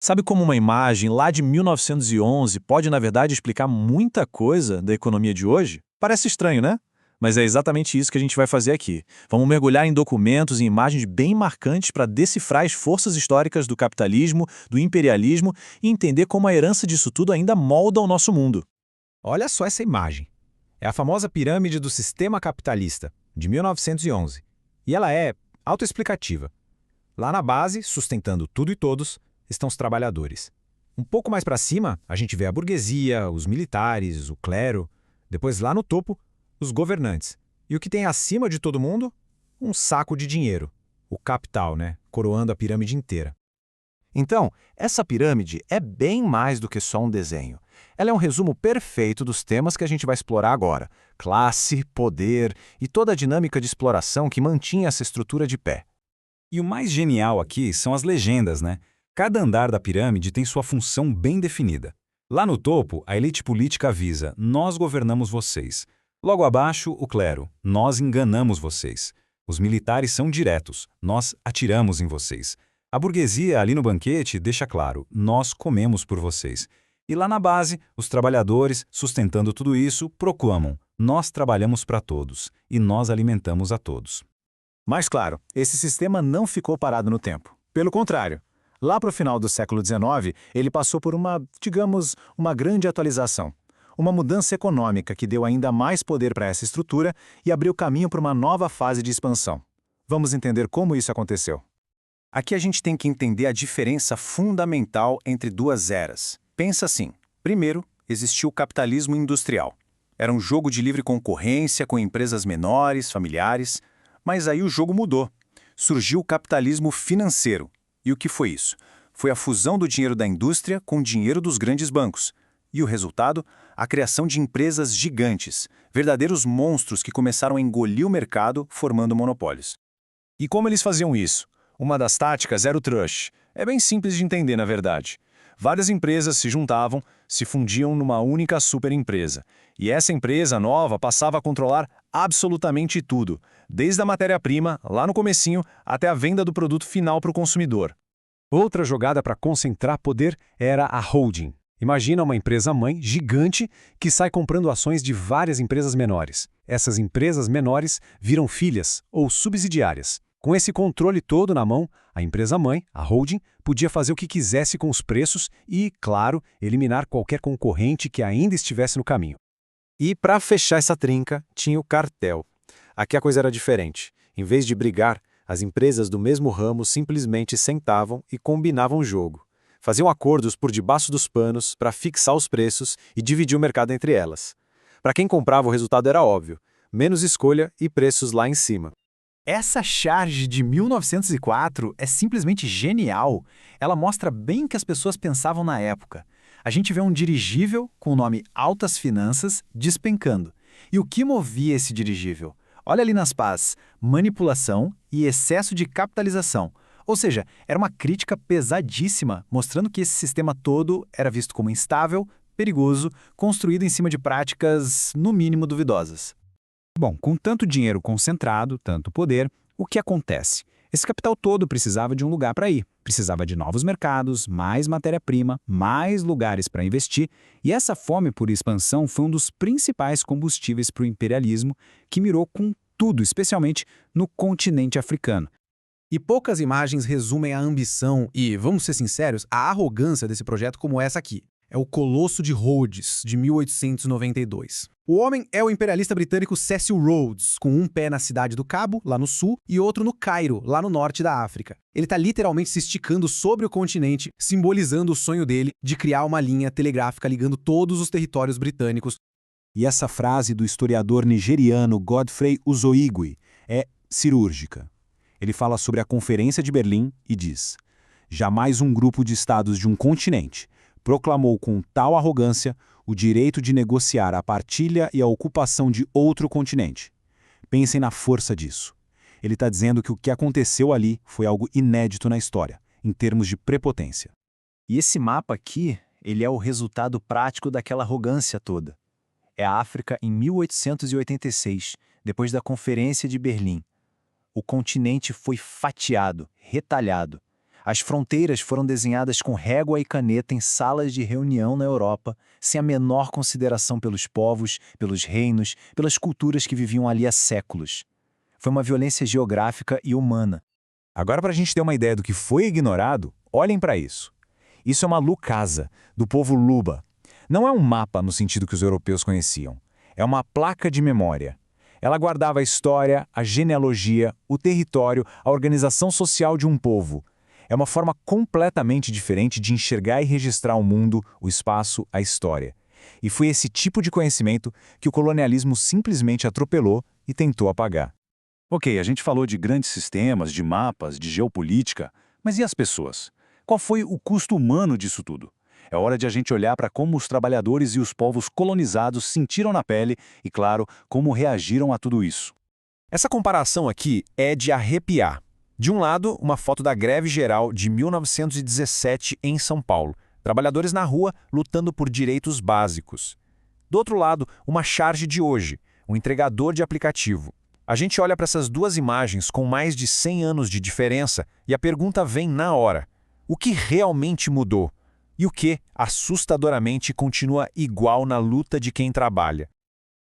Sabe como uma imagem lá de 1911 pode, na verdade, explicar muita coisa da economia de hoje? Parece estranho, né? Mas é exatamente isso que a gente vai fazer aqui. Vamos mergulhar em documentos e imagens bem marcantes para decifrar as forças históricas do capitalismo, do imperialismo e entender como a herança disso tudo ainda molda o nosso mundo. Olha só essa imagem. É a famosa pirâmide do sistema capitalista, de 1911. E ela é autoexplicativa. Lá na base, sustentando tudo e todos, estão os trabalhadores. Um pouco mais para cima, a gente vê a burguesia, os militares, o clero. Depois, lá no topo, os governantes. E o que tem acima de todo mundo? Um saco de dinheiro. O capital, né? Coroando a pirâmide inteira. Então, essa pirâmide é bem mais do que só um desenho. Ela é um resumo perfeito dos temas que a gente vai explorar agora: classe, poder e toda a dinâmica de exploração que mantinha essa estrutura de pé. E o mais genial aqui são as legendas, né? Cada andar da pirâmide tem sua função bem definida. Lá no topo, a elite política avisa: nós governamos vocês. Logo abaixo, o clero: nós enganamos vocês. Os militares são diretos: nós atiramos em vocês. A burguesia, ali no banquete, deixa claro: nós comemos por vocês. E lá na base, os trabalhadores, sustentando tudo isso, proclamam: nós trabalhamos para todos e nós alimentamos a todos. Mas claro, esse sistema não ficou parado no tempo. Pelo contrário, lá para o final do século XIX, ele passou por uma grande atualização. Uma mudança econômica que deu ainda mais poder para essa estrutura e abriu caminho para uma nova fase de expansão. Vamos entender como isso aconteceu. Aqui a gente tem que entender a diferença fundamental entre duas eras. Pensa assim: primeiro, existiu o capitalismo industrial. Era um jogo de livre concorrência com empresas menores, familiares. Mas aí o jogo mudou. Surgiu o capitalismo financeiro. E o que foi isso? Foi a fusão do dinheiro da indústria com o dinheiro dos grandes bancos. E o resultado? A criação de empresas gigantes, verdadeiros monstros que começaram a engolir o mercado, formando monopólios. E como eles faziam isso? Uma das táticas era o trush. É bem simples de entender, na verdade. Várias empresas se juntavam, se fundiam numa única superempresa. E essa empresa nova passava a controlar absolutamente tudo, desde a matéria-prima, lá no comecinho, até a venda do produto final para o consumidor. Outra jogada para concentrar poder era a holding. Imagina uma empresa-mãe gigante que sai comprando ações de várias empresas menores. Essas empresas menores viram filhas ou subsidiárias. Com esse controle todo na mão, a empresa-mãe, a holding, podia fazer o que quisesse com os preços e, claro, eliminar qualquer concorrente que ainda estivesse no caminho. E, para fechar essa trinca, tinha o cartel. Aqui a coisa era diferente. Em vez de brigar, as empresas do mesmo ramo simplesmente sentavam e combinavam o jogo. Faziam acordos por debaixo dos panos para fixar os preços e dividir o mercado entre elas. Para quem comprava, o resultado era óbvio: menos escolha e preços lá em cima. Essa charge de 1904 é simplesmente genial. Ela mostra bem o que as pessoas pensavam na época. A gente vê um dirigível com o nome Altas Finanças despencando. E o que movia esse dirigível? Olha ali nas pás: manipulação e excesso de capitalização. Ou seja, era uma crítica pesadíssima, mostrando que esse sistema todo era visto como instável, perigoso, construído em cima de práticas, no mínimo, duvidosas. Bom, com tanto dinheiro concentrado, tanto poder, o que acontece? Esse capital todo precisava de um lugar para ir. Precisava de novos mercados, mais matéria-prima, mais lugares para investir, e essa fome por expansão foi um dos principais combustíveis para o imperialismo, que mirou com tudo, especialmente no continente africano. E poucas imagens resumem a ambição e, vamos ser sinceros, a arrogância desse projeto como essa aqui. É o Colosso de Rhodes, de 1892. O homem é o imperialista britânico Cecil Rhodes, com um pé na cidade do Cabo, lá no sul, e outro no Cairo, lá no norte da África. Ele está literalmente se esticando sobre o continente, simbolizando o sonho dele de criar uma linha telegráfica ligando todos os territórios britânicos. E essa frase do historiador nigeriano Godfrey Uzoigwe é cirúrgica. Ele fala sobre a Conferência de Berlim e diz: jamais um grupo de estados de um continente proclamou com tal arrogância o direito de negociar a partilha e a ocupação de outro continente. Pensem na força disso. Ele está dizendo que o que aconteceu ali foi algo inédito na história, em termos de prepotência. E esse mapa aqui, ele é o resultado prático daquela arrogância toda. É a África em 1886, depois da Conferência de Berlim. O continente foi fatiado, retalhado. As fronteiras foram desenhadas com régua e caneta em salas de reunião na Europa, sem a menor consideração pelos povos, pelos reinos, pelas culturas que viviam ali há séculos. Foi uma violência geográfica e humana. Agora, para a gente ter uma ideia do que foi ignorado, olhem para isso. Isso é uma Lukasa, do povo Luba. Não é um mapa no sentido que os europeus conheciam. É uma placa de memória. Ela guardava a história, a genealogia, o território, a organização social de um povo. É uma forma completamente diferente de enxergar e registrar o mundo, o espaço, a história. E foi esse tipo de conhecimento que o colonialismo simplesmente atropelou e tentou apagar. Ok, a gente falou de grandes sistemas, de mapas, de geopolítica, mas e as pessoas? Qual foi o custo humano disso tudo? É hora de a gente olhar para como os trabalhadores e os povos colonizados sentiram na pele e, claro, como reagiram a tudo isso. Essa comparação aqui é de arrepiar. De um lado, uma foto da greve geral de 1917 em São Paulo. Trabalhadores na rua lutando por direitos básicos. Do outro lado, uma charge de hoje, um entregador de aplicativo. A gente olha para essas duas imagens com mais de 100 anos de diferença e a pergunta vem na hora. O que realmente mudou? E o que, assustadoramente, continua igual na luta de quem trabalha?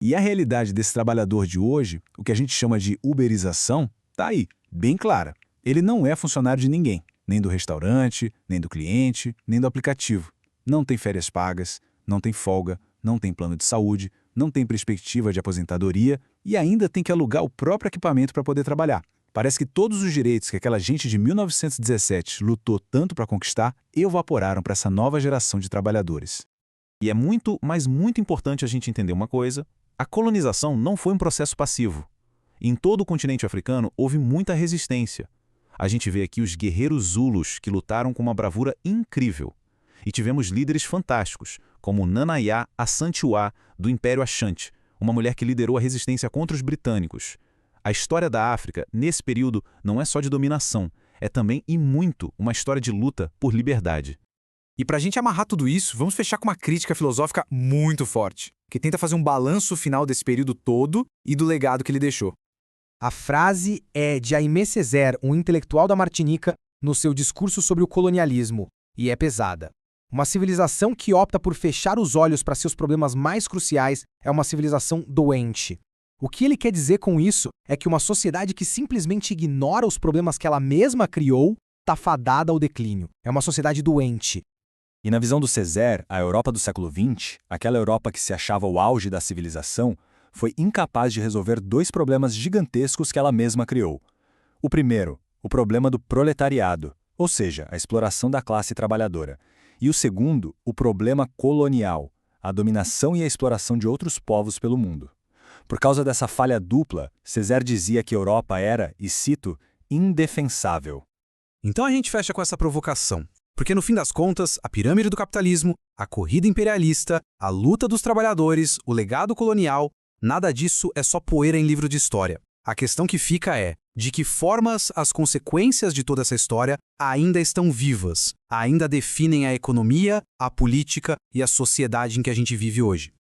E a realidade desse trabalhador de hoje, o que a gente chama de uberização, tá aí, bem clara. Ele não é funcionário de ninguém, nem do restaurante, nem do cliente, nem do aplicativo. Não tem férias pagas, não tem folga, não tem plano de saúde, não tem perspectiva de aposentadoria e ainda tem que alugar o próprio equipamento para poder trabalhar. Parece que todos os direitos que aquela gente de 1917 lutou tanto para conquistar evaporaram para essa nova geração de trabalhadores. E é muito, mas muito importante a gente entender uma coisa: a colonização não foi um processo passivo. Em todo o continente africano houve muita resistência. A gente vê aqui os guerreiros Zulus que lutaram com uma bravura incrível. E tivemos líderes fantásticos, como Nana Yaa Asantewaa, do Império Ashanti, uma mulher que liderou a resistência contra os britânicos. A história da África, nesse período, não é só de dominação, é também e muito uma história de luta por liberdade. E para a gente amarrar tudo isso, vamos fechar com uma crítica filosófica muito forte, que tenta fazer um balanço final desse período todo e do legado que ele deixou. A frase é de Aimé Césaire, um intelectual da Martinica, no seu discurso sobre o colonialismo, e é pesada. Uma civilização que opta por fechar os olhos para seus problemas mais cruciais é uma civilização doente. O que ele quer dizer com isso é que uma sociedade que simplesmente ignora os problemas que ela mesma criou está fadada ao declínio. É uma sociedade doente. E na visão do Césaire, a Europa do século XX, aquela Europa que se achava o auge da civilização, foi incapaz de resolver dois problemas gigantescos que ela mesma criou. O primeiro, o problema do proletariado, ou seja, a exploração da classe trabalhadora. E o segundo, o problema colonial, a dominação e a exploração de outros povos pelo mundo. Por causa dessa falha dupla, Césaire dizia que a Europa era, e cito, indefensável. Então a gente fecha com essa provocação. Porque no fim das contas, a pirâmide do capitalismo, a corrida imperialista, a luta dos trabalhadores, o legado colonial, nada disso é só poeira em livro de história. A questão que fica é, de que formas as consequências de toda essa história ainda estão vivas, ainda definem a economia, a política e a sociedade em que a gente vive hoje.